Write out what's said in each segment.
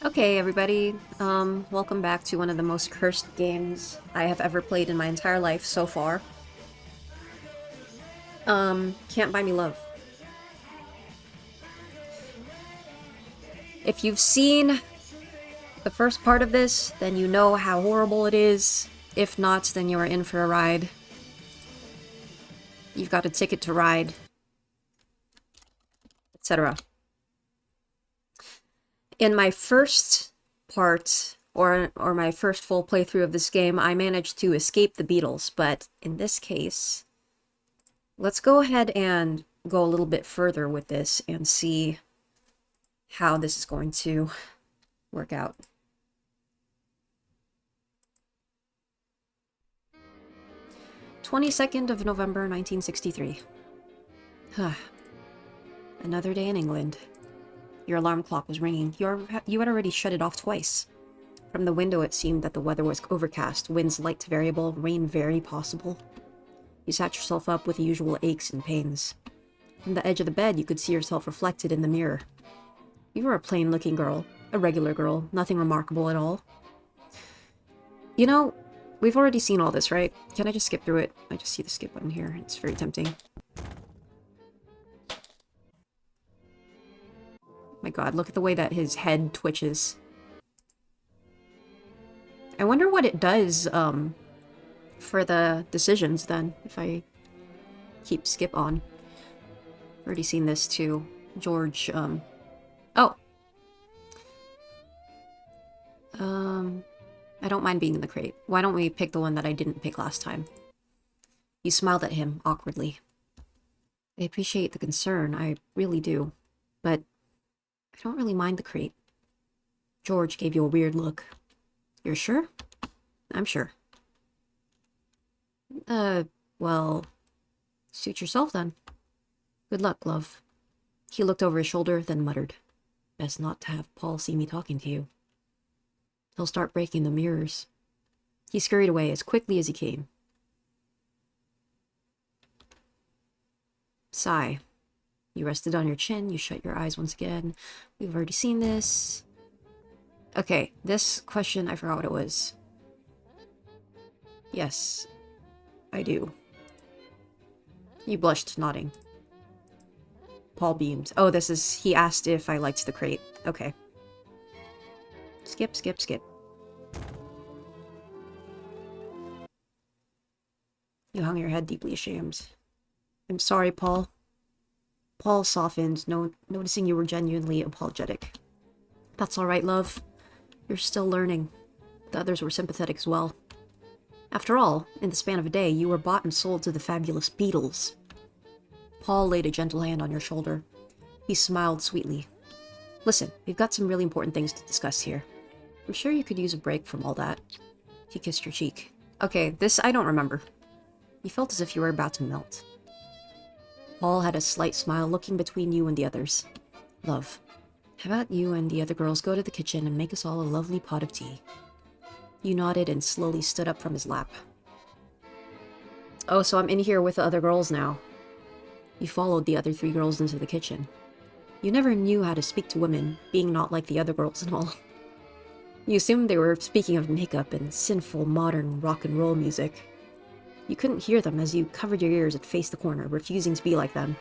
Okay, everybody, welcome back to one of the most cursed games I have ever played in my entire life so far. Can't Buy Me Love. If you've seen the first part of this, then you know how horrible it is. If not, then you are in for a ride. You've got a ticket to ride, etc. In my first part, or my first full playthrough of this game, I managed to escape the Beatles, but in this case, let's go ahead and go a little bit further with this and see how this is going to work out. "22nd of November, 1963. Another day in England. Your alarm clock was ringing. You had already shut it off twice. From the window it seemed that the weather was overcast, winds light to variable, rain very possible. You sat yourself up with the usual aches and pains. From the edge of the bed you could see yourself reflected in the mirror. You were a plain-looking girl, a regular girl, nothing remarkable at all. You know, we've already seen all this, right? Can I just skip through it? I just see the skip button here. It's very tempting. My god, look at the way that his head twitches. I wonder what it does, for the decisions, then, if I keep skip on. Already seen this, too. George, Oh! I don't mind being in the crate. Why don't we pick the one that I didn't pick last time? You smiled at him, awkwardly. I appreciate the concern, I really do. But I don't really mind the crate. George gave you a weird look. You're sure? I'm sure. Well, suit yourself then. Good luck, love. He looked over his shoulder, then muttered. Best not to have Paul see me talking to you. He'll start breaking the mirrors. He scurried away as quickly as he came. Sigh. You rested on your chin, you shut your eyes once again. We've already seen this. Okay, this question, I forgot what it was. Yes, I do. You blushed, nodding. Paul beamed. Oh, this is... He asked if I liked the crate. Okay. Skip, skip, skip. You hung your head, deeply ashamed. I'm sorry, Paul. Paul softened, noticing you were genuinely apologetic. That's all right, love. You're still learning. The others were sympathetic as well. After all, in the span of a day, you were bought and sold to the fabulous Beatles. Paul laid a gentle hand on your shoulder. He smiled sweetly. Listen, we've got some really important things to discuss here. I'm sure you could use a break from all that. He kissed your cheek. Okay, this I don't remember. You felt as if you were about to melt. Paul had a slight smile, looking between you and the others. Love, how about you and the other girls go to the kitchen and make us all a lovely pot of tea? You nodded and slowly stood up from his lap. Oh, so I'm in here with the other girls now. You followed the other 3 girls into the kitchen. You never knew how to speak to women, being not like the other girls and all. You assumed they were speaking of makeup and sinful modern rock and roll music. You couldn't hear them as you covered your ears and faced the corner, refusing to be like them.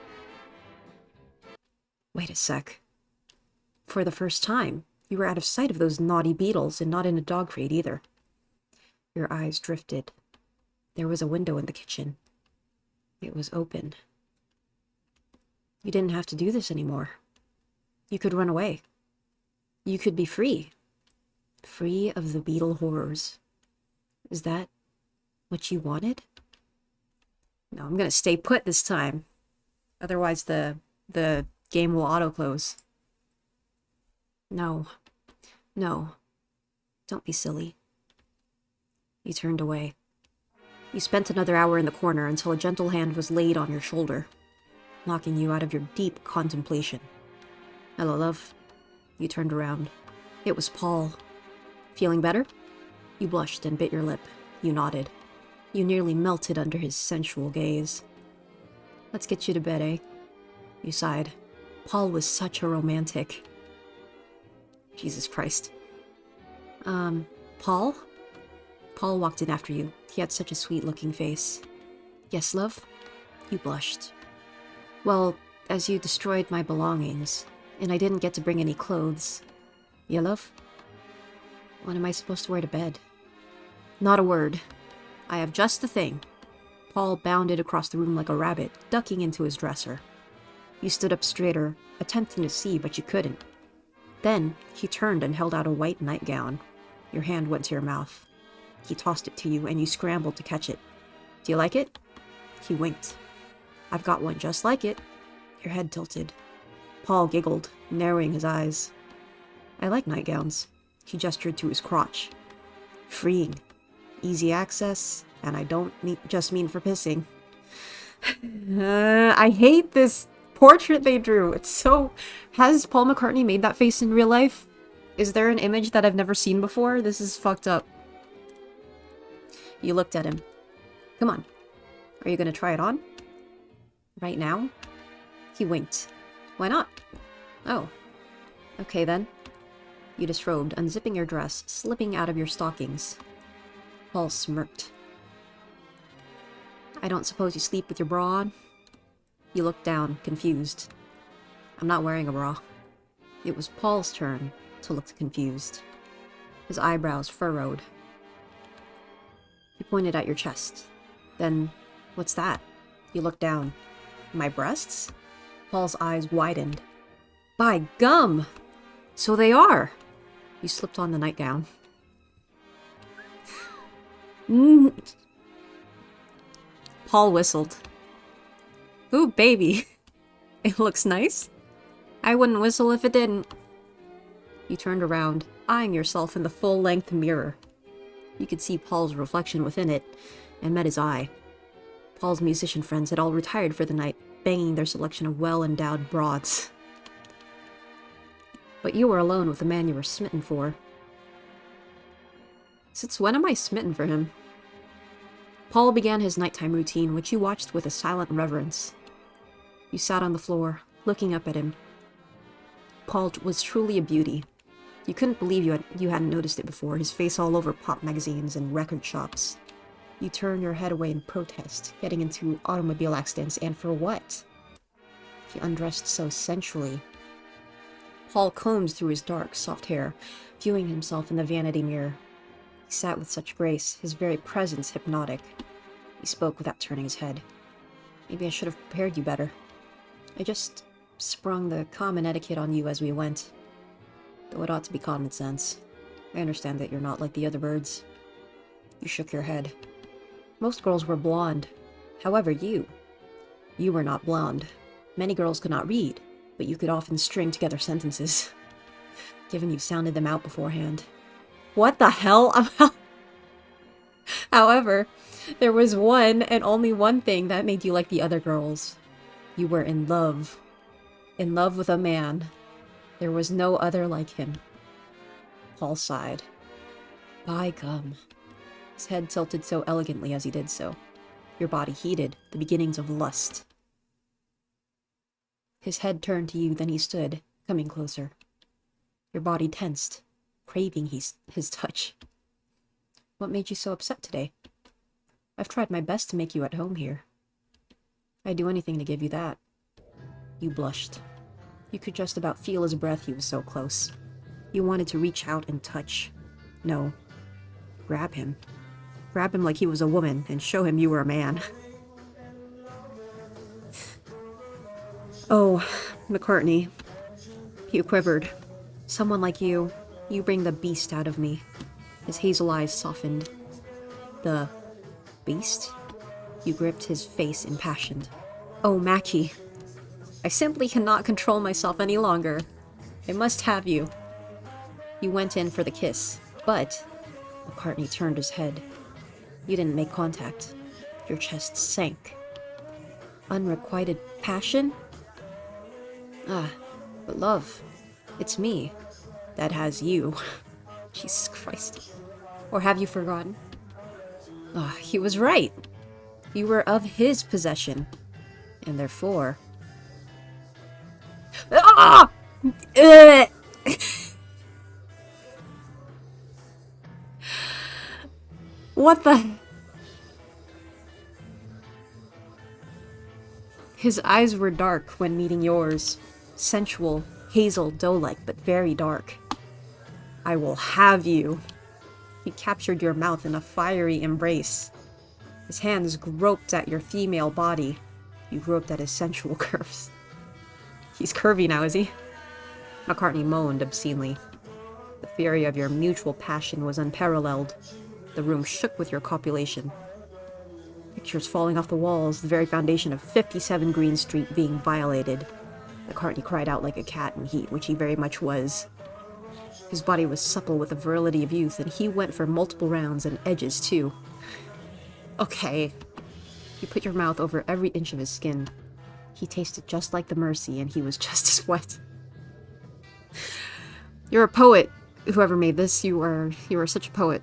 Wait a sec. For the first time, you were out of sight of those naughty Beatles and not in a dog crate either. Your eyes drifted. There was a window in the kitchen. It was open. You didn't have to do this anymore. You could run away. You could be free. Free of the Beatle horrors. Is that what you wanted? No, I'm gonna stay put this time. Otherwise the game will auto-close. No. No. Don't be silly. You turned away. You spent another hour in the corner until a gentle hand was laid on your shoulder, knocking you out of your deep contemplation. Hello, love. You turned around. It was Paul. Feeling better? You blushed and bit your lip. You nodded. You nearly melted under his sensual gaze. Let's get you to bed, eh? You sighed. Paul was such a romantic. Jesus Christ. Paul? Paul walked in after you. He had such a sweet-looking face. Yes, love? You blushed. Well, as you destroyed my belongings, and I didn't get to bring any clothes. Yeah, love? What am I supposed to wear to bed? Not a word. I have just the thing. Paul bounded across the room like a rabbit, ducking into his dresser. You stood up straighter, attempting to see, but you couldn't. Then, he turned and held out a white nightgown. Your hand went to your mouth. He tossed it to you, and you scrambled to catch it. Do you like it? He winked. I've got one just like it. Your head tilted. Paul giggled, narrowing his eyes. I like nightgowns. He gestured to his crotch. Freeing. Easy access, and I don't just mean for pissing. I hate this portrait they drew. It's so... Has Paul McCartney made that face in real life? Is there an image that I've never seen before? This is fucked up. You looked at him. Come on. Are you gonna try it on? Right now? He winked. Why not? Oh. Okay then. You disrobed, unzipping your dress, slipping out of your stockings. Paul smirked. I don't suppose you sleep with your bra on? You looked down, confused. I'm not wearing a bra. It was Paul's turn to look confused. His eyebrows furrowed. He pointed at your chest. Then, what's that? You looked down. My breasts? Paul's eyes widened. By gum! So they are! You slipped on the nightgown. Paul whistled. Ooh, baby. It looks nice. I wouldn't whistle if it didn't. You turned around, eyeing yourself in the full-length mirror. You could see Paul's reflection within it, and met his eye. Paul's musician friends had all retired for the night, banging their selection of well-endowed broads. But you were alone with the man you were smitten for. Since when am I smitten for him? Paul began his nighttime routine, which you watched with a silent reverence. You sat on the floor, looking up at him. Paul was truly a beauty. You couldn't believe you hadn't noticed it before, his face all over pop magazines and record shops. You turned your head away in protest, getting into automobile accidents, and for what? He undressed so sensually. Paul combed through his dark, soft hair, viewing himself in the vanity mirror. He sat with such grace, his very presence hypnotic. He spoke without turning his head. Maybe I should have prepared you better. I just sprung the common etiquette on you as we went. Though it ought to be common sense. I understand that you're not like the other birds. You shook your head. Most girls were blonde. However, you were not blonde. Many girls could not read, but you could often string together sentences, given you sounded them out beforehand. What the hell? However, there was one and only one thing that made you like the other girls. You were in love. In love with a man. There was no other like him. Paul sighed. By gum. His head tilted so elegantly as he did so. Your body heated, the beginnings of lust. His head turned to you, then he stood, coming closer. Your body tensed, craving his touch. What made you so upset today? I've tried my best to make you at home here. I'd do anything to give you that. You blushed. You could just about feel his breath, he was so close. You wanted to reach out and touch. No. Grab him. Grab him like he was a woman, and show him you were a man. Oh, McCartney. You quivered. Someone like you bring the beast out of me. His hazel eyes softened. The beast? You gripped his face impassioned. Oh, Mackie. I simply cannot control myself any longer. I must have you. You went in for the kiss, but McCartney turned his head. You didn't make contact. Your chest sank. Unrequited passion? Ah, but love, it's me that has you. Jesus Christ. Or have you forgotten? Ah, he was right. You were of his possession, and therefore... Ah! What the? His eyes were dark when meeting yours. Sensual, hazel, doe-like, but very dark. I will have you. He captured your mouth in a fiery embrace. His hands groped at your female body. You groped at his sensual curves. He's curvy now, is he? McCartney moaned obscenely. The fury of your mutual passion was unparalleled. The room shook with your copulation. Pictures falling off the walls, the very foundation of 57 Green Street being violated. McCartney cried out like a cat in heat, which he very much was. His body was supple with the virility of youth, and he went for multiple rounds and edges, too. Okay. You put your mouth over every inch of his skin. He tasted just like the Mercy, and he was just as wet. You're a poet, whoever made this. You are such a poet.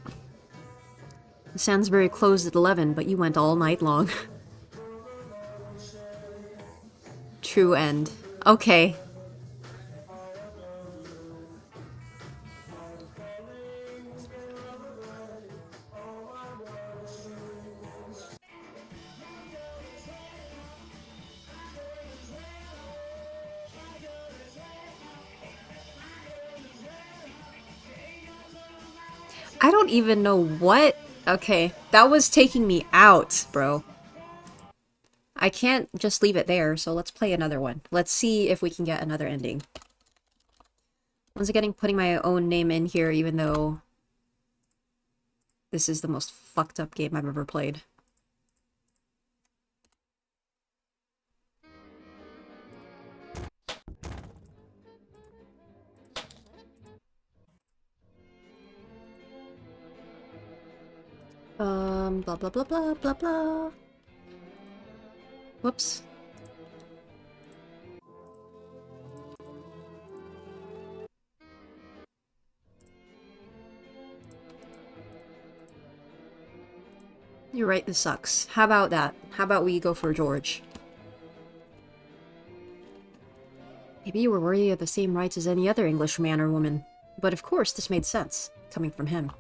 The Sainsbury closed at 11, but you went all night long. True end. Okay. I don't even know what... Okay, that was taking me out, bro. I can't just leave it there, so let's play another one. Let's see if we can get another ending. Once again, putting my own name in here, even though this is the most fucked up game I've ever played. Blah blah blah blah blah blah. Whoops. You're right, this sucks. How about that? How about we go for George? Maybe you were worthy of the same rights as any other English man or woman. But of course, this made sense, coming from him.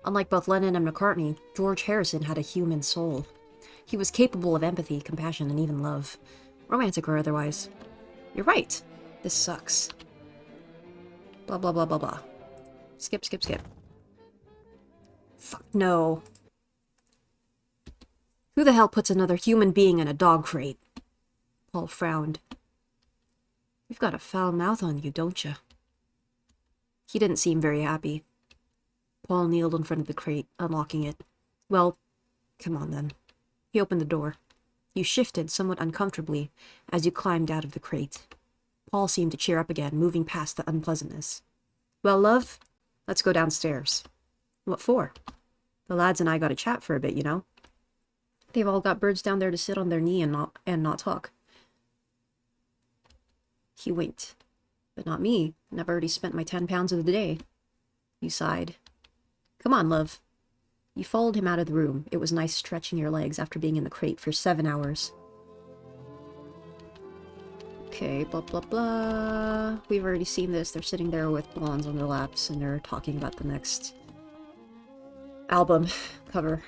Unlike both Lennon and McCartney, George Harrison had a human soul. He was capable of empathy, compassion, and even love. Romantic or otherwise. You're right. This sucks. Blah blah blah blah blah. Skip, skip, skip. Fuck no. Who the hell puts another human being in a dog crate? Paul frowned. You've got a foul mouth on you, don't you? He didn't seem very happy. Paul kneeled in front of the crate, unlocking it. Well, come on then. He opened the door. You shifted somewhat uncomfortably as you climbed out of the crate. Paul seemed to cheer up again, moving past the unpleasantness. Well, love, let's go downstairs. What for? The lads and I got to chat for a bit, you know. They've all got birds down there to sit on their knee and not talk. He winked. But not me, and I've already spent my 10 pounds of the day. You sighed. Come on, love. You followed him out of the room. It was nice stretching your legs after being in the crate for 7 hours. Okay, blah blah blah. We've already seen this. They're sitting there with blondes on their laps, and they're talking about the next album cover.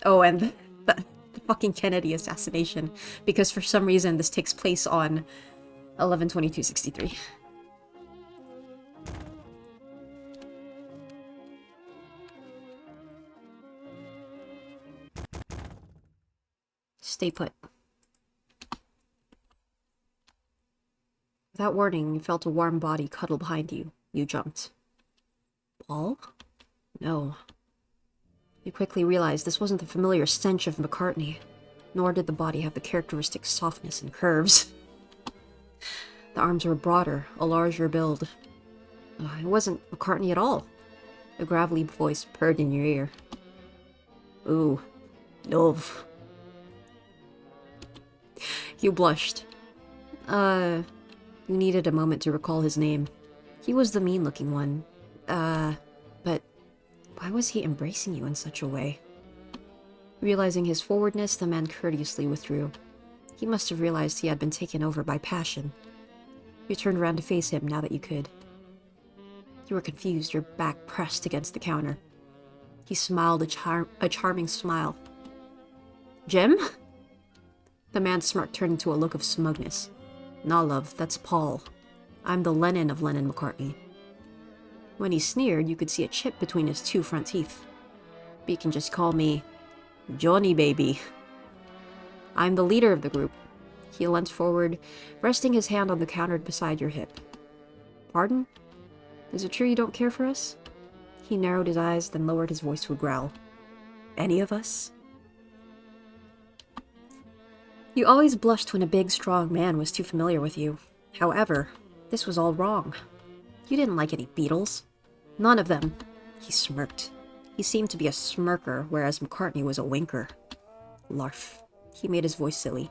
Oh, and the fucking Kennedy assassination. Because for some reason this takes place on 11/22/63. Stay put. Without warning, you felt a warm body cuddle behind you. You jumped. Paul? No. You quickly realized this wasn't the familiar stench of McCartney, nor did the body have the characteristic softness and curves. The arms were broader, a larger build. It wasn't McCartney at all. A gravelly voice purred in your ear. Ooh, love. You blushed. You needed a moment to recall his name. He was the mean-looking one. But why was he embracing you in such a way? Realizing his forwardness, the man courteously withdrew. He must have realized he had been taken over by passion. You turned around to face him now that you could. You were confused, your back pressed against the counter. He smiled a charming smile. Jim? The man's smirk turned into a look of smugness. Nah, love, that's Paul. I'm the Lennon of Lennon McCartney. When he sneered, you could see a chip between his two front teeth. But you can just call me Johnny Baby. I'm the leader of the group. He leant forward, resting his hand on the counter beside your hip. Pardon? Is it true you don't care for us? He narrowed his eyes, then lowered his voice to a growl. Any of us? You always blushed when a big, strong man was too familiar with you. However, this was all wrong. You didn't like any Beatles. None of them. He smirked. He seemed to be a smirker, whereas McCartney was a winker. Larf. He made his voice silly.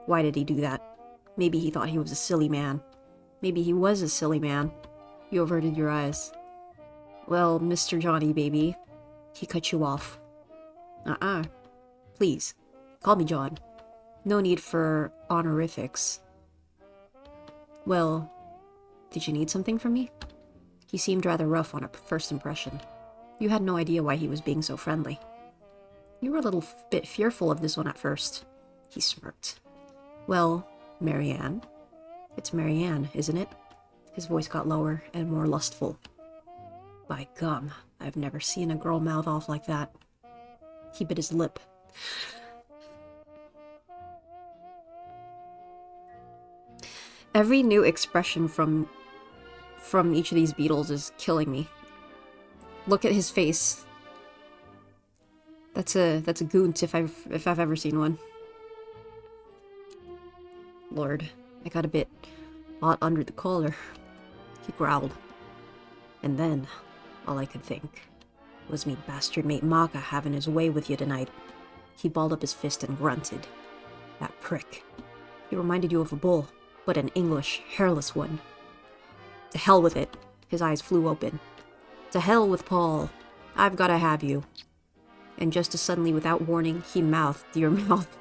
Why did he do that? Maybe he thought he was a silly man. Maybe he was a silly man. You averted your eyes. Well, Mr. Johnny Baby. He cut you off. Please, call me John. No need for honorifics. Well, did you need something from me? He seemed rather rough on a first impression. You had no idea why he was being so friendly. You were a little bit fearful of this one at first. He smirked. Well, Marianne. It's Marianne, isn't it? His voice got lower and more lustful. By gum, I've never seen a girl mouth off like that. He bit his lip. Every new expression from each of these Beatles is killing me. Look at his face. That's a goont if I've ever seen one. Lord, I got a bit hot under the collar. He growled. And then, all I could think was me bastard mate Maka having his way with you tonight. He balled up his fist and grunted. That prick. He reminded you of a bull, but an English, hairless one. To hell with it. His eyes flew open. To hell with Paul. I've gotta have you. And just as suddenly, without warning, he mouthed your mouth.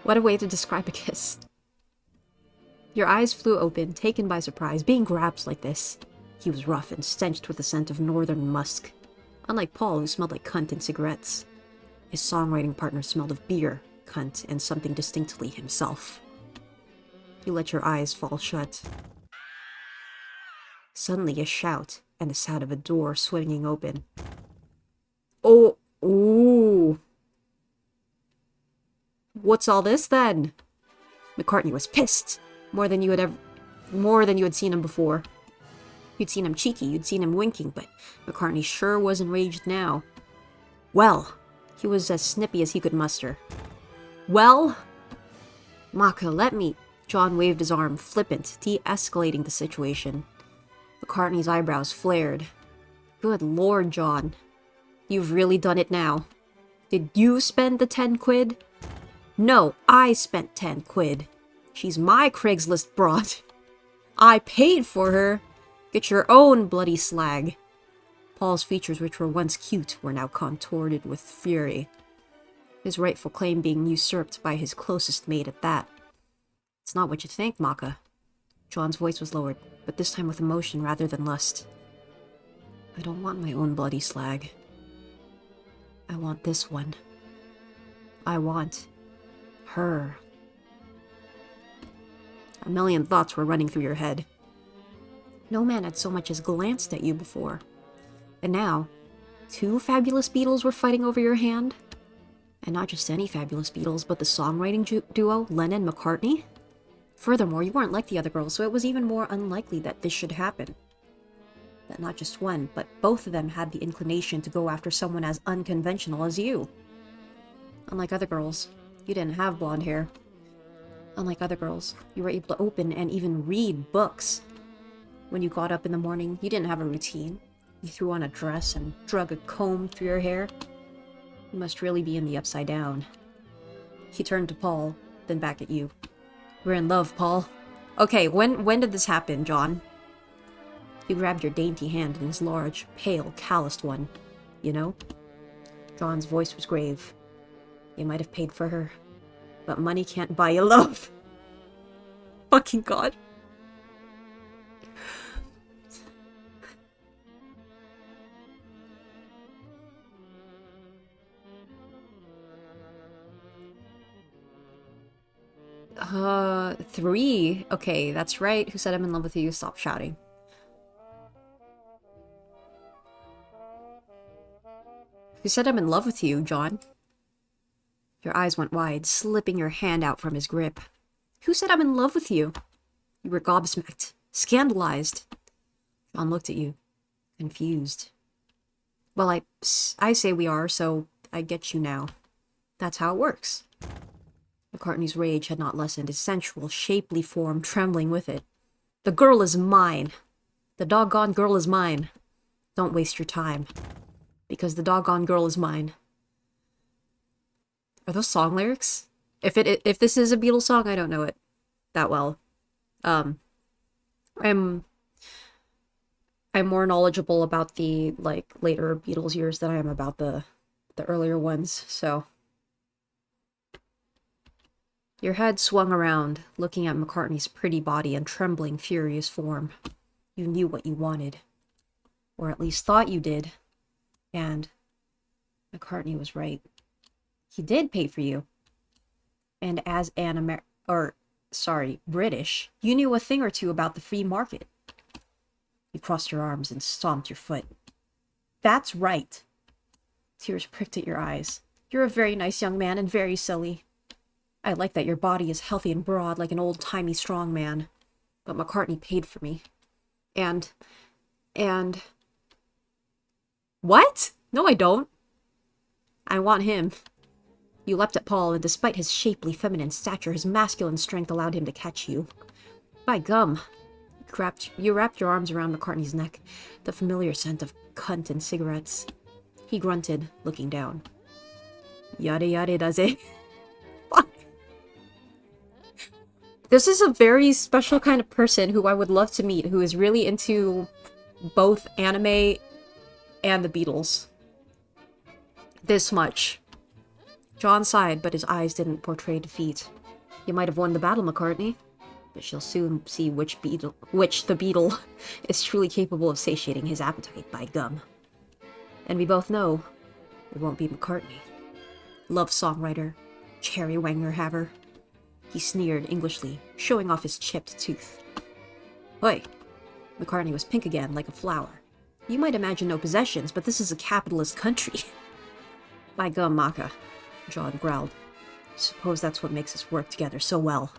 What a way to describe a kiss. Your eyes flew open, taken by surprise, being grabbed like this. He was rough and stenched with the scent of northern musk. Unlike Paul, who smelled like cunt and cigarettes. His songwriting partner smelled of beer, cunt, and something distinctly himself. You let your eyes fall shut. Suddenly a shout, and the sound of a door swinging open. Oh, ooh. What's all this then? McCartney was pissed. More than you had seen him before. You'd seen him cheeky, you'd seen him winking, but McCartney sure was enraged now. Well, he was as snippy as he could muster. Well? Maka, let me... John waved his arm, flippant, de-escalating the situation. McCartney's eyebrows flared. Good Lord, John. You've really done it now. Did you spend the 10 quid? No, I spent 10 quid. She's my Craigslist broad. I paid for her. Get your own bloody slag. Paul's features, which were once cute, were now contorted with fury. His rightful claim being usurped by his closest mate at that. It's not what you think, Maka. John's voice was lowered, but this time with emotion rather than lust. I don't want my own bloody slag. I want this one. I want... her. A million thoughts were running through your head. No man had so much as glanced at you before. And now, 2 fabulous Beatles were fighting over your hand? And not just any fabulous Beatles, but the songwriting duo, Lennon-McCartney? Furthermore, you weren't like the other girls, so it was even more unlikely that this should happen. That not just one, but both of them had the inclination to go after someone as unconventional as you. Unlike other girls, you didn't have blonde hair. Unlike other girls, you were able to open and even read books. When you got up in the morning, you didn't have a routine. You threw on a dress and drug a comb through your hair. You must really be in the upside down. He turned to Paul, then back at you. We're in love, Paul. Okay, when did this happen, John? You grabbed your dainty hand in his large, pale, calloused one. You know? John's voice was grave. You might have paid for her, but money can't buy you love. Fucking God. 3. Okay, that's right. Who said I'm in love with you? Stop shouting. Who said I'm in love with you, John? Your eyes went wide, slipping your hand out from his grip. Who said I'm in love with you? You were gobsmacked, scandalized. John looked at you, confused. Well, I say we are, so I get you now. That's how it works. McCartney's rage had not lessened, his sensual, shapely form trembling with it. The girl is mine. The doggone girl is mine. Don't waste your time. Because the doggone girl is mine. Are those song lyrics? If this is a Beatles song, I don't know it that well. I'm more knowledgeable about the later Beatles years than I am about the earlier ones, so. Your head swung around, looking at McCartney's pretty body and trembling, furious form. You knew what you wanted. Or at least thought you did. And McCartney was right. He did pay for you. And as an British, you knew a thing or two about the free market. You crossed your arms and stomped your foot. That's right. Tears pricked at your eyes. You're a very nice young man and very silly. I like that your body is healthy and broad like an old-timey strong man. But McCartney paid for me. And... What? No, I don't. I want him. You leapt at Paul, and despite his shapely feminine stature, his masculine strength allowed him to catch you. By gum. You wrapped your arms around McCartney's neck, the familiar scent of cunt and cigarettes. He grunted, looking down. Yada yada does it. Fuck. This is a very special kind of person who I would love to meet, who is really into both anime and the Beatles. This much. John sighed, but his eyes didn't portray defeat. You might have won the battle, McCartney, but she'll soon see which the Beatle is truly capable of satiating his appetite, by gum. And we both know it won't be McCartney. Love songwriter, cherry wanger haver. He sneered Englishly, showing off his chipped tooth. Oi! McCartney was pink again, like a flower. You might imagine no possessions, but this is a capitalist country. By gum, Maka, John growled. Suppose that's what makes us work together so well.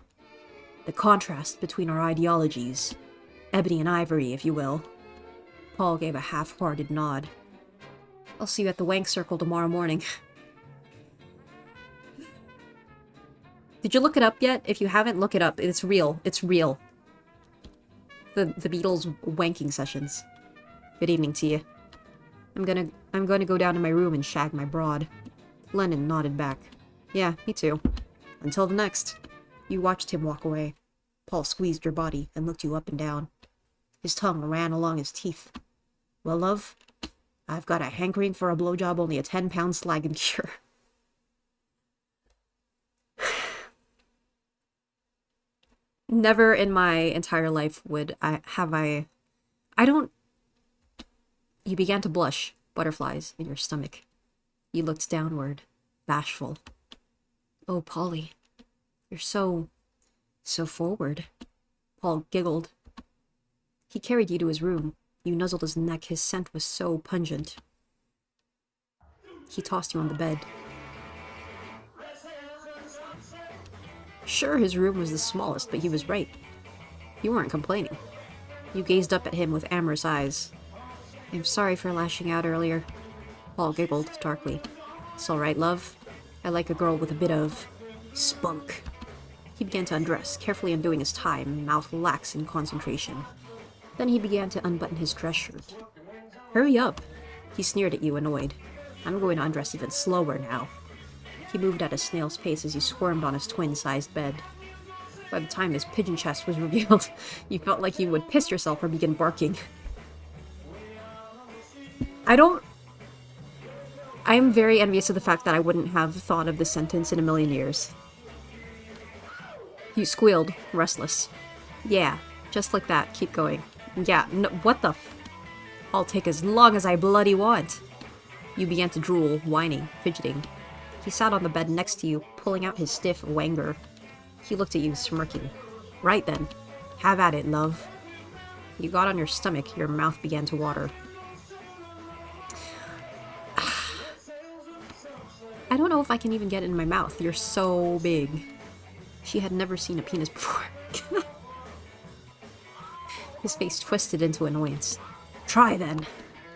The contrast between our ideologies. Ebony and ivory, if you will. Paul gave a half-hearted nod. I'll see you at the wank circle tomorrow morning. Did you look it up yet? If you haven't, look it up. It's real. It's real. The Beatles wanking sessions. Good evening to you. I'm gonna go down to my room and shag my broad. Lennon nodded back. Yeah, me too. Until the next. You watched him walk away. Paul squeezed your body and looked you up and down. His tongue ran along his teeth. Well, love, I've got a hankering for a blowjob only a 10-pound slag can cure. Never in my entire life would I don't... You began to blush, butterflies in your stomach. You looked downward, bashful. Oh, Polly, you're so forward. Paul giggled. He carried you to his room. You nuzzled his neck. His scent was so pungent. He tossed you on the bed. Sure, his room was the smallest, but he was right. You weren't complaining. You gazed up at him with amorous eyes. I'm sorry for lashing out earlier. Paul giggled darkly. It's all right, love. I like a girl with a bit of spunk. He began to undress, carefully undoing his tie, mouth lax in concentration. Then he began to unbutton his dress shirt. Hurry up. He sneered at you, annoyed. I'm going to undress even slower now. He moved at a snail's pace as you squirmed on his twin-sized bed. By the time his pigeon chest was revealed, you felt like you would piss yourself or begin barking. I am very envious of the fact that I wouldn't have thought of this sentence in a million years. You squealed, restless. Yeah, just like that, keep going. Yeah, no, what the I'll take as long as I bloody want. You began to drool, whining, fidgeting. He sat on the bed next to you, pulling out his stiff wanger. He looked at you, smirking. Right then. Have at it, love. You got on your stomach, your mouth began to water. I don't know if I can even get it in my mouth. You're so big. She had never seen a penis before. His face twisted into annoyance. Try then.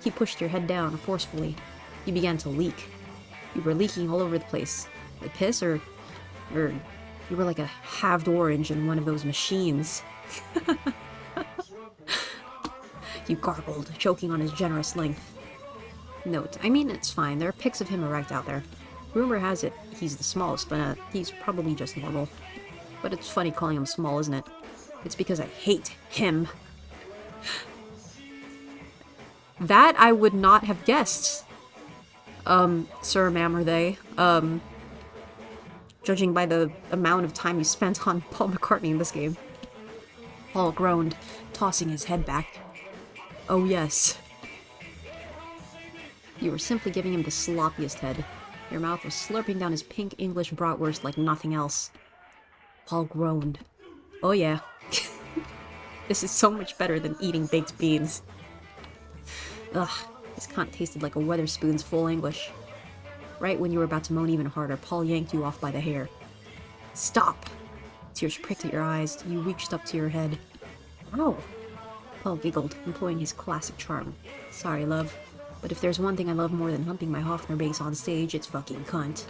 He pushed your head down forcefully. You began to leak. You were leaking all over the place. Like piss or you were like a halved orange in one of those machines. You gargled, choking on his generous length. Note, I mean, it's fine. There are pics of him erect out there. Rumor has it he's the smallest, but he's probably just normal. But it's funny calling him small, isn't it? It's because I hate him. That I would not have guessed. Sir, ma'am, or they. Judging by the amount of time you spent on Paul McCartney in this game. Paul groaned, tossing his head back. Oh yes. You were simply giving him the sloppiest head. Your mouth was slurping down his pink English bratwurst like nothing else. Paul groaned. Oh yeah. This is so much better than eating baked beans. Ugh, this cunt tasted like a Weatherspoon's full English. Right when you were about to moan even harder, Paul yanked you off by the hair. Stop! Tears pricked at your eyes. You reached up to your head. Ow! Paul giggled, employing his classic charm. Sorry, love. But if there's one thing I love more than humping my Hofner bass on stage, it's fucking cunt.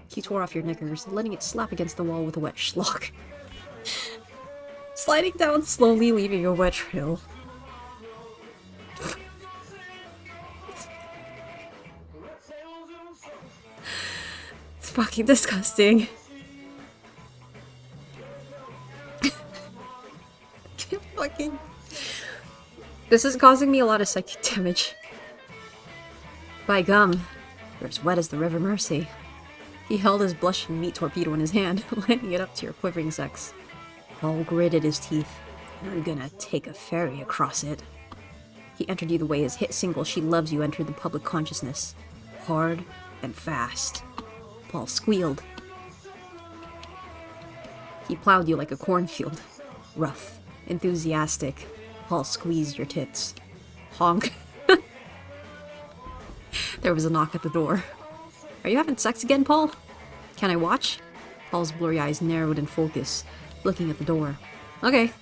He tore off your knickers, letting it slap against the wall with a wet schlock. Sliding down slowly, leaving a wet trail. It's fucking disgusting. Fucking... This is causing me a lot of psychic damage. By gum, you're as wet as the River Mersey. He held his blushing meat torpedo in his hand, lining it up to your quivering sex. Paul gritted his teeth. I'm gonna take a ferry across it. He entered you the way his hit single She Loves You entered the public consciousness. Hard and fast. Paul squealed. He plowed you like a cornfield. Rough, enthusiastic. Paul squeezed your tits. Honk. There was a knock at the door. Are you having sex again, Paul? Can I watch? Paul's blurry eyes narrowed in focus, looking at the door. Okay.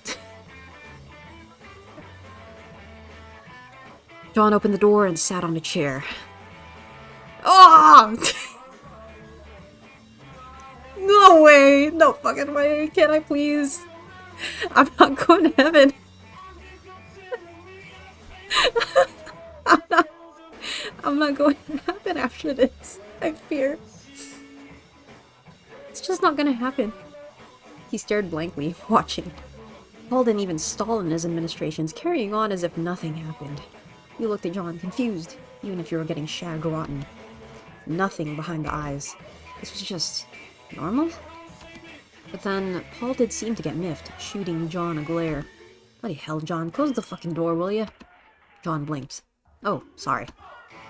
John opened the door and sat on a chair. Oh! No way! No fucking way! Can I please? I'm not going to heaven. I'm not going to happen after this. I fear. It's just not gonna happen. He stared blankly, watching. Paul didn't even stall in his administrations, carrying on as if nothing happened. You looked at John, confused, even if you were getting shag rotten. Nothing behind the eyes. This was just... normal? But then, Paul did seem to get miffed, shooting John a glare. Bloody hell, John, close the fucking door, will ya? John blinked. Oh, sorry.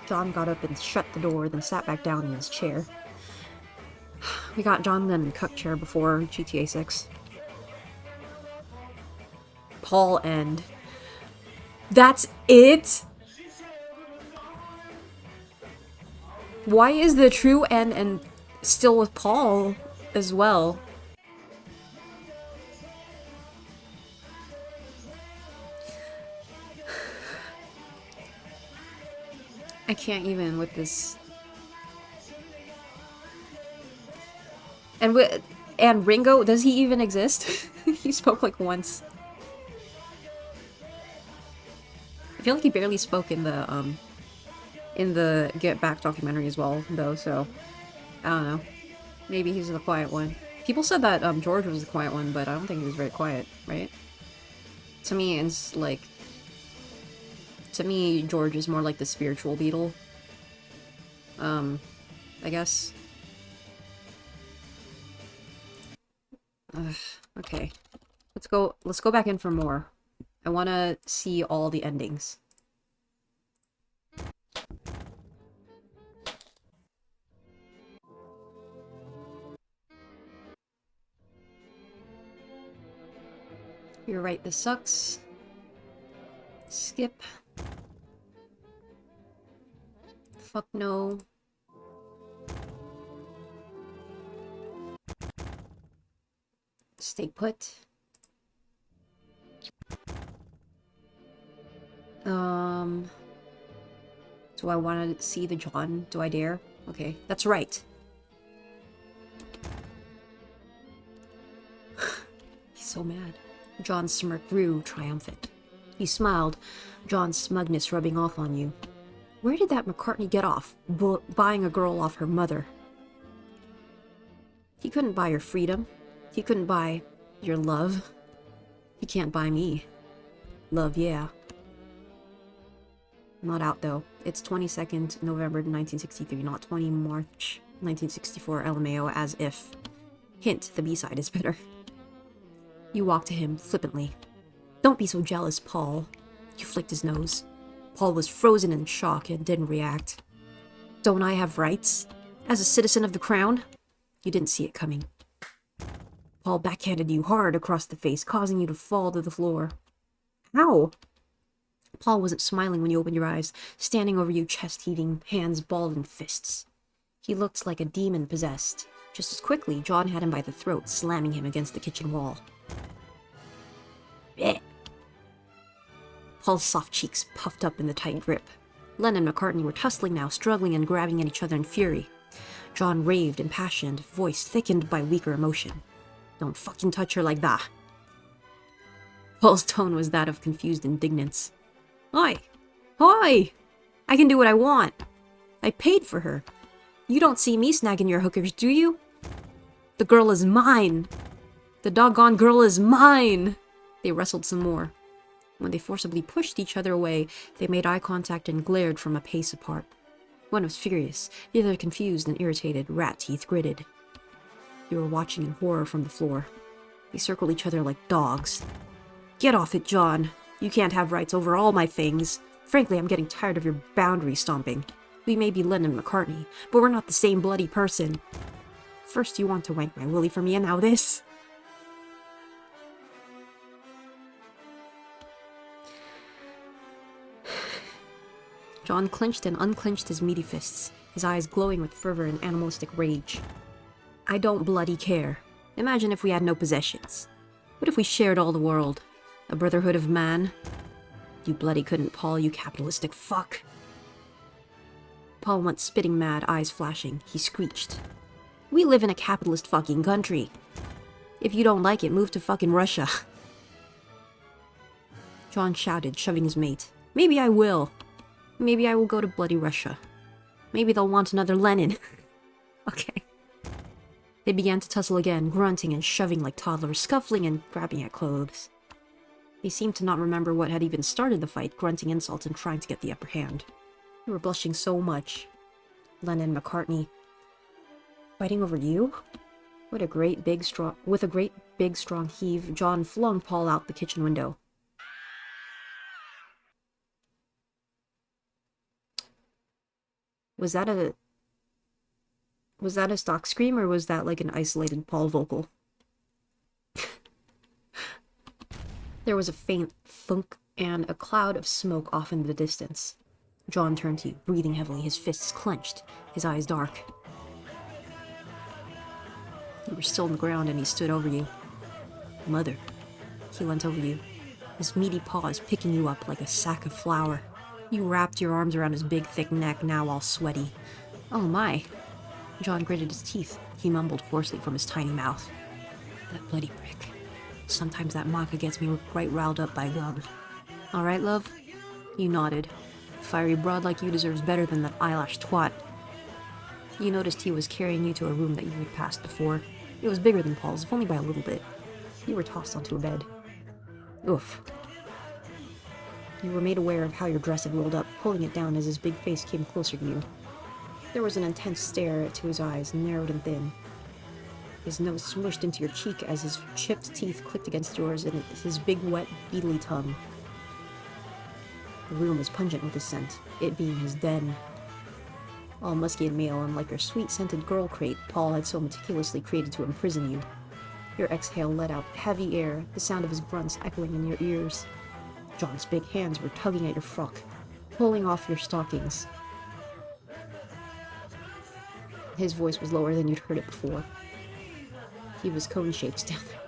John got up and shut the door, then sat back down in his chair. We got John Lennon cuck chair before GTA 6. Paul end. That's it? Why is the true end and still with Paul as well? I can't even with this. And Ringo, does he even exist? He spoke like once. I feel like he barely spoke in the Get Back documentary as well, though, so I don't know. Maybe he's the quiet one. People said that George was the quiet one, but I don't think he was very quiet, right? To me, it's like... To me, George is more like the spiritual Beatle. I guess. Ugh, okay. Let's go back in for more. I want to see all the endings. You're right, this sucks. Skip. Fuck no. Stay put. Do I want to see the John? Do I dare? Okay, that's right. He's so mad. John's smirk grew triumphant. He smiled, John's smugness rubbing off on you. Where did that McCartney get off, buying a girl off her mother? He couldn't buy your freedom. He couldn't buy your love. He can't buy me. Love, yeah. Not out, though. It's 22nd November 1963, not 20 March 1964 LMAO, as if. Hint, the B-side is better. You walked to him, flippantly. Don't be so jealous, Paul. You flicked his nose. Paul was frozen in shock and didn't react. Don't I have rights? As a citizen of the crown? You didn't see it coming. Paul backhanded you hard across the face, causing you to fall to the floor. How? Paul wasn't smiling when you opened your eyes, standing over you, chest heaving, hands balled in fists. He looked like a demon possessed. Just as quickly, John had him by the throat, slamming him against the kitchen wall. Blech. Paul's soft cheeks puffed up in the tight grip. Lennon and McCartney were tussling now, struggling and grabbing at each other in fury. John raved, impassioned, voice thickened by weaker emotion. Don't fucking touch her like that. Paul's tone was that of confused indignance. Oi! Oi! I can do what I want. I paid for her. You don't see me snagging your hookers, do you? The girl is mine. The doggone girl is mine. They wrestled some more. When they forcibly pushed each other away, they made eye contact and glared from a pace apart. One was furious, the other confused and irritated, rat teeth gritted. They were watching in horror from the floor. They circled each other like dogs. Get off it, John. You can't have rights over all my things. Frankly, I'm getting tired of your boundary stomping. We may be Lennon and McCartney, but we're not the same bloody person. First you want to wank my willy for me, and now this? John clenched and unclenched his meaty fists, his eyes glowing with fervor and animalistic rage. I don't bloody care. Imagine if we had no possessions. What if we shared all the world? A brotherhood of man? You bloody couldn't, Paul, you capitalistic fuck. Paul went spitting mad, eyes flashing. He screeched. We live in a capitalist fucking country. If you don't like it, move to fucking Russia. John shouted, shoving his mate. Maybe I will. Maybe I will go to bloody Russia. Maybe they'll want another Lennon. Okay. They began to tussle again, grunting and shoving like toddlers, scuffling and grabbing at clothes. They seemed to not remember what had even started the fight, grunting insults and trying to get the upper hand. They were blushing so much. Lennon, McCartney. Fighting over you? With a great big strong heave, John flung Paul out the kitchen window. Was that a stock scream, or was that like an isolated Paul vocal? There was a faint thunk and a cloud of smoke off in the distance. John turned to you, breathing heavily, his fists clenched, his eyes dark. You were still on the ground and he stood over you. Mother. He leant over you, his meaty paws picking you up like a sack of flour. You wrapped your arms around his big, thick neck, now all sweaty. Oh my. John gritted his teeth. He mumbled hoarsely from his tiny mouth. That bloody prick. Sometimes that Maka gets me right riled up by gum. All right, love? You nodded. A fiery broad like you deserves better than that eyelash twat. You noticed he was carrying you to a room that you had passed before. It was bigger than Paul's, if only by a little bit. You were tossed onto a bed. Oof. You were made aware of how your dress had rolled up, pulling it down as his big face came closer to you. There was an intense stare to his eyes, narrowed and thin. His nose smushed into your cheek as his chipped teeth clicked against yours and his big, wet, beetly tongue. The room was pungent with his scent, it being his den. All musky and male, and like your sweet-scented girl crate Paul had so meticulously created to imprison you. Your exhale let out heavy air, the sound of his grunts echoing in your ears. John's big hands were tugging at your frock, pulling off your stockings. His voice was lower than you'd heard it before. He was cone-shaped down there.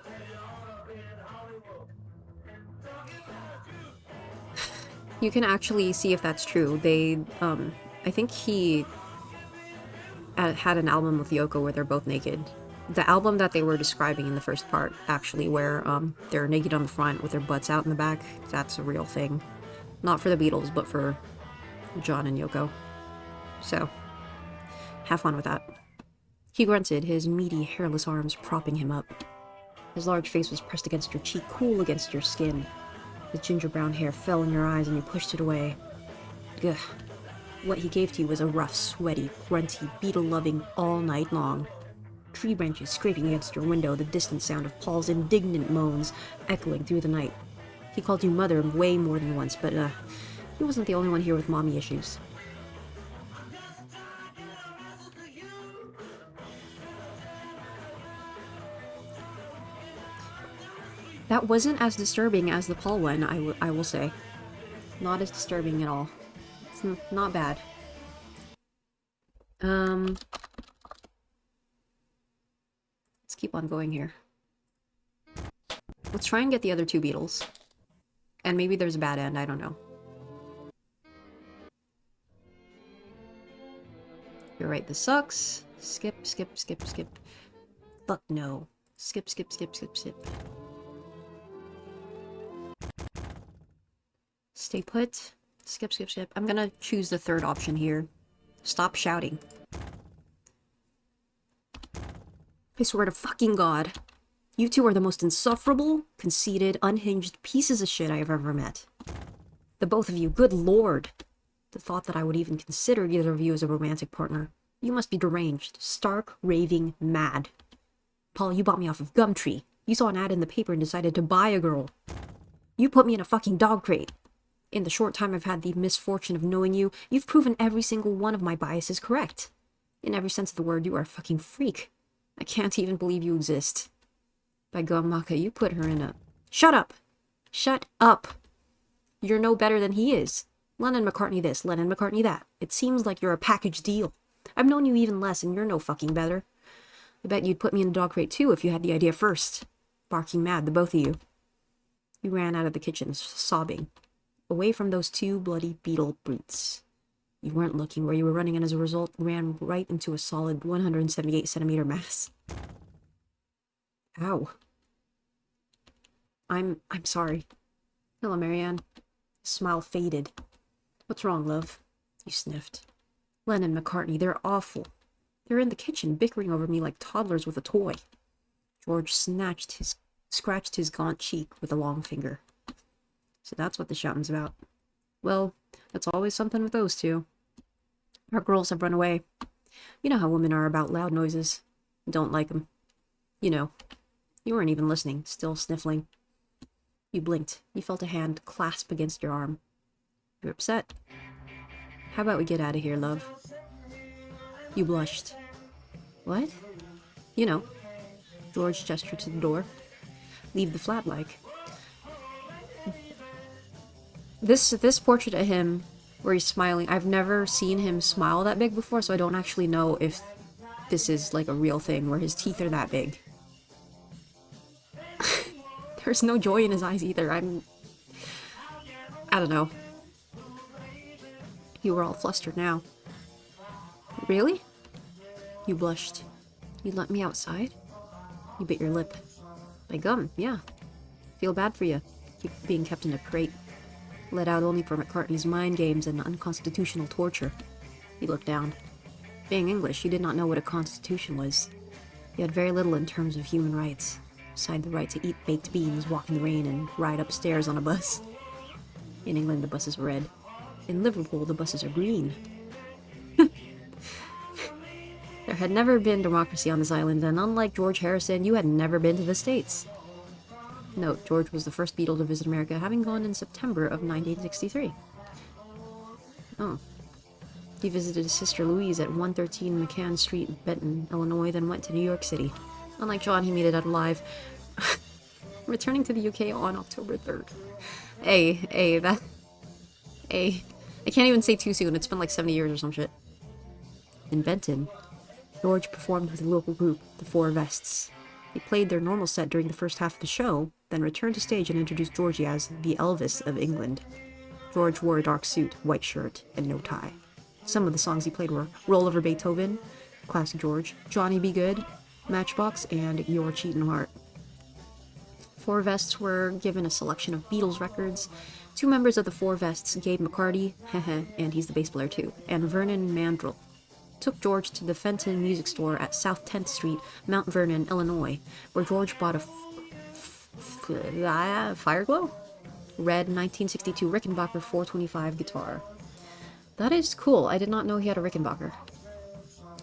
You can actually see if that's true. I think he had an album with Yoko where they're both naked. The album that they were describing in the first part, actually, where they're naked on the front with their butts out in the back, that's a real thing. Not for the Beatles, but for John and Yoko. So, have fun with that. He grunted, his meaty, hairless arms propping him up. His large face was pressed against your cheek, cool against your skin. The ginger brown hair fell in your eyes and you pushed it away. Ugh. What he gave to you was a rough, sweaty, grunty, beetle-loving all night long. Tree branches scraping against your window, the distant sound of Paul's indignant moans echoing through the night. He called you mother way more than once, but he wasn't the only one here with mommy issues. That wasn't as disturbing as the Paul one, I will say. Not as disturbing at all. It's not bad. Let's keep on going here. Let's try and get the other two Beatles. And maybe there's a bad end, I don't know. You're right, this sucks. Skip, skip, skip, skip. Fuck no. Skip, skip, skip, skip, skip. Stay put. Skip, skip, skip. I'm gonna choose the third option here. Stop shouting. I swear to fucking God. You two are the most insufferable, conceited, unhinged pieces of shit I have ever met. The both of you, good lord. The thought that I would even consider either of you as a romantic partner. You must be deranged, stark, raving, mad. Paul, you bought me off of Gumtree. You saw an ad in the paper and decided to buy a girl. You put me in a fucking dog crate. In the short time I've had the misfortune of knowing you, you've proven every single one of my biases correct. In every sense of the word, you are a fucking freak. I can't even believe you exist. By God, Maka, you put her in a... Shut up! Shut up! You're no better than he is. Lennon McCartney this, Lennon McCartney that. It seems like you're a package deal. I've known you even less, and you're no fucking better. I bet you'd put me in a dog crate too if you had the idea first. Barking mad, the both of you. You ran out of the kitchen, sobbing. Away from those two bloody beetle brutes. You weren't looking where you were running, and as a result, ran right into a solid 178 centimeter mass. Ow. I'm sorry. Hello, Marianne. His smile faded. What's wrong, love? You sniffed. Lennon, McCartney, they're awful. They're in the kitchen, bickering over me like toddlers with a toy. George scratched his gaunt cheek with a long finger. So that's what the shouting's about. Well, that's always something with those two. Our girls have run away. You know how women are about loud noises. Don't like them. You know. You weren't even listening, still sniffling. You blinked. You felt a hand clasp against your arm. You're upset. How about we get out of here, love? You blushed. What? You know. George gestured to the door. Leave the flat like. This portrait of him, where he's smiling, I've never seen him smile that big before, so I don't actually know if this is like a real thing, where his teeth are that big. There's no joy in his eyes either. I don't know. You were all flustered now. Really? You blushed. You let me outside? You bit your lip. By gum, yeah. Feel bad for you. Keep being kept in a crate. Let out only for McCartney's mind games and unconstitutional torture. He looked down. Being English, he did not know what a constitution was. He had very little in terms of human rights, beside the right to eat baked beans, walk in the rain, and ride upstairs on a bus. In England, the buses were red. In Liverpool, the buses are green. There had never been democracy on this island, and unlike George Harrison, you had never been to the States. Note, George was the first Beatle to visit America, having gone in September of 1963. Oh. He visited his sister Louise at 113 McCann Street, Benton, Illinois, then went to New York City. Unlike John, he made it out alive. Returning to the UK on October 3rd. I can't even say too soon. It's been like 70 years or some shit. In Benton, George performed with a local group, the Four Vests. He played their normal set during the first half of the show, then returned to stage and introduced Georgie as the Elvis of England. George wore a dark suit, white shirt, and no tie. Some of the songs he played were Roll Over Beethoven, Classic George, Johnny Be Good, Matchbox, and Your Cheatin' Heart. Four Vests were given a selection of Beatles records. Two members of the Four Vests, Gabe McCarty, and he's the bass player too, and Vernon Mandrell, took George to the Fenton Music Store at South 10th Street, Mount Vernon, Illinois, where George bought a Fireglow? Red 1962 Rickenbacker 425 guitar. That is cool. I did not know he had a Rickenbacker.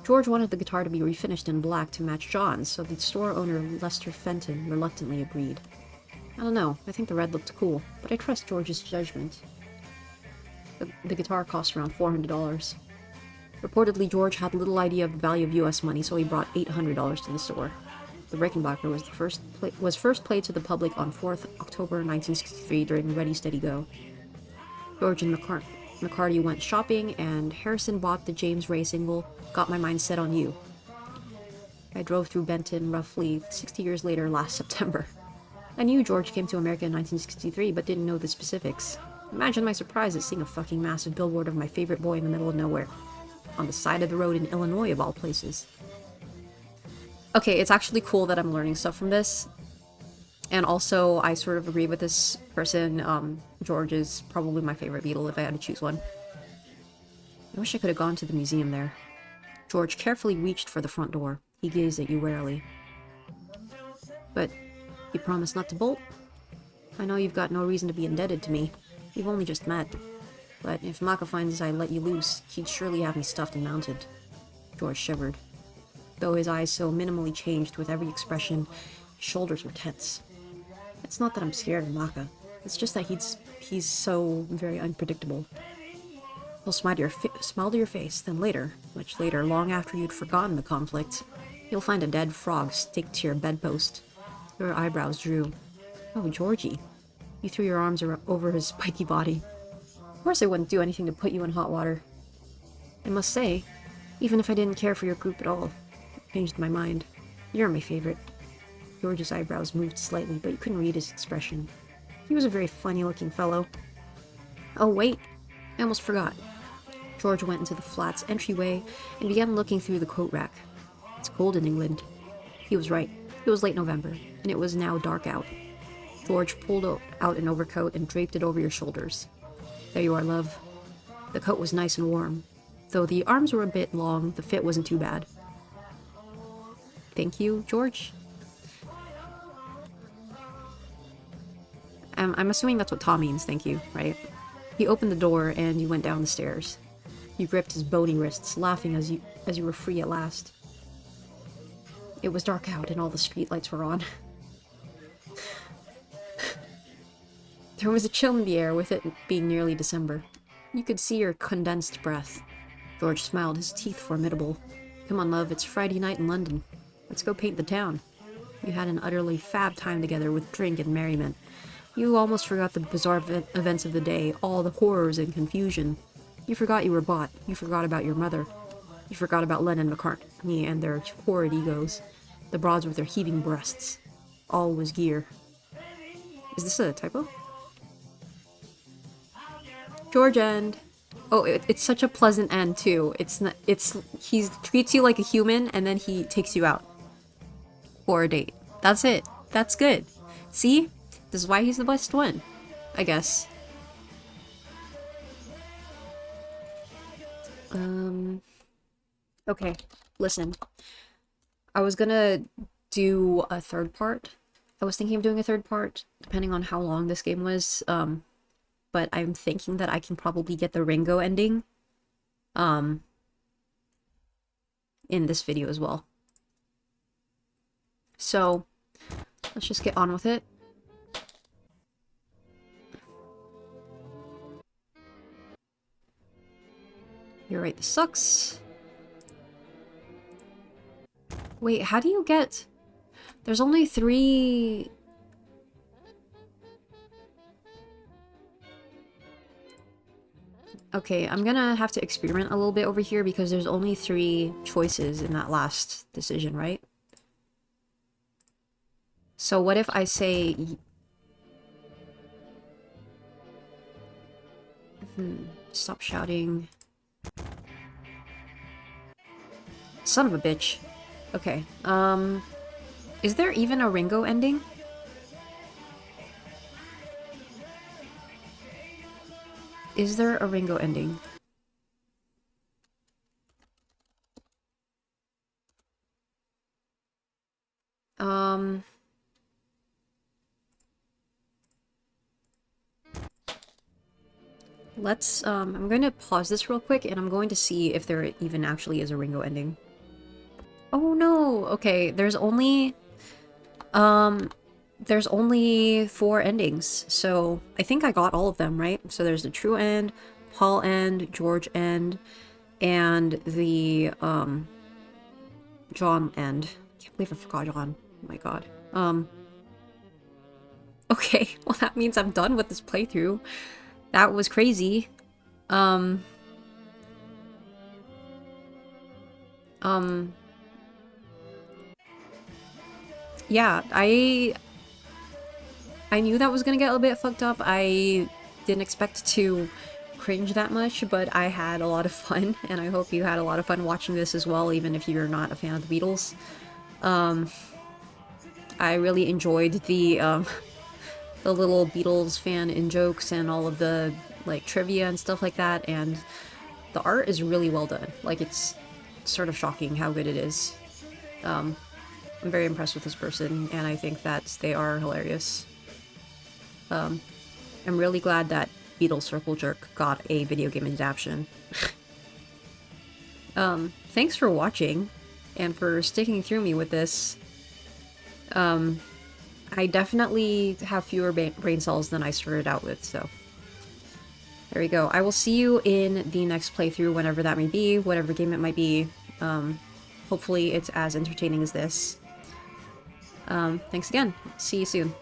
George wanted the guitar to be refinished in black to match John's, so the store owner Lester Fenton reluctantly agreed. I don't know, I think the red looked cool, but I trust George's judgment. The guitar cost around $400. Reportedly, George had little idea of the value of US money, so he brought $800 to the store. The Rickenbacker was first played to the public on 4th October 1963 during Ready Steady Go. George and McCarty went shopping, and Harrison bought the James Ray single, Got My Mind Set on You. I drove through Benton roughly 60 years later last September. I knew George came to America in 1963, but didn't know the specifics. Imagine my surprise at seeing a fucking massive billboard of my favorite boy in the middle of nowhere. On the side of the road in Illinois, of all places. Okay, it's actually cool that I'm learning stuff from this. And also, I sort of agree with this person. George is probably my favorite Beatle if I had to choose one. I wish I could have gone to the museum there. George carefully reached for the front door. He gazed at you warily. But you promised not to bolt? I know you've got no reason to be indebted to me. We've only just met. But if Maka finds I let you loose, he'd surely have me stuffed and mounted. George shivered. Though his eyes so minimally changed with every expression, his shoulders were tense. It's not that I'm scared of Maka. It's just that he's so very unpredictable. He'll smile to your face, then later, much later, long after you'd forgotten the conflict, you'll find a dead frog staked to your bedpost. Your eyebrows drew. Oh, Georgie. You threw your arms over his spiky body. Of course I wouldn't do anything to put you in hot water. I must say, even if I didn't care for your group at all, I changed my mind. You're my favorite. George's eyebrows moved slightly, but you couldn't read his expression. He was a very funny-looking fellow. Oh, wait. I almost forgot. George went into the flat's entryway and began looking through the coat rack. It's cold in England. He was right. It was late November, and it was now dark out. George pulled out an overcoat and draped it over your shoulders. There you are, love. The coat was nice and warm. Though the arms were a bit long, the fit wasn't too bad. Thank you, George? I'm assuming that's what Tom means, thank you, right? He opened the door and you went down the stairs. You gripped his bony wrists, laughing as you were free at last. It was dark out and all the streetlights were on. There was a chill in the air, with it being nearly December. You could see your condensed breath. George smiled, his teeth formidable. Come on, love, it's Friday night in London. Let's go paint the town. You had an utterly fab time together with drink and merriment. You almost forgot the bizarre events of the day, all the horrors and confusion. You forgot you were bought. You forgot about your mother. You forgot about Lennon and McCartney and their horrid egos. The broads with their heaving breasts. All was gear. Is this a typo? George end. Oh, it's such a pleasant end too. He treats you like a human and then he takes you out for a date. That's it. That's good. See? This is why he's the best one, I guess. Okay, listen. I was gonna do a third part. I was thinking of doing a third part, depending on how long this game was, but I'm thinking that I can probably get the Ringo ending, in this video as well. So, let's just get on with it. You're right, this sucks. Wait, how do you get... There's only 3... Okay, I'm gonna have to experiment a little bit over here because there's only 3 choices in that last decision, right? So what if I say... Stop shouting. Son of a bitch. Okay, is there even a Ringo ending? Is there a Ringo ending? Let's, I'm going to pause this real quick, and I'm going to see if there even actually is a Ringo ending. Oh no! Okay, there's only 4 endings, so I think I got all of them, right? So there's the True End, Paul End, George End, and the, John End. I can't believe I forgot John. Oh my god. Okay, well that means I'm done with this playthrough. That was crazy. Yeah, I knew that was gonna get a little bit fucked up. I didn't expect to cringe that much, but I had a lot of fun, and I hope you had a lot of fun watching this as well, even if you're not a fan of the Beatles. I really enjoyed the little Beatles fan in-jokes and all of the, like, trivia and stuff like that, and the art is really well done. Like, it's sort of shocking how good it is. I'm very impressed with this person, and I think that they are hilarious. I'm really glad that Beatles Circle Jerk got a video game adaptation. Thanks for watching, and for sticking through me with this. I definitely have fewer brain cells than I started out with, so... There we go. I will see you in the next playthrough, whenever that may be, whatever game it might be. Hopefully it's as entertaining as this. Thanks again. See you soon.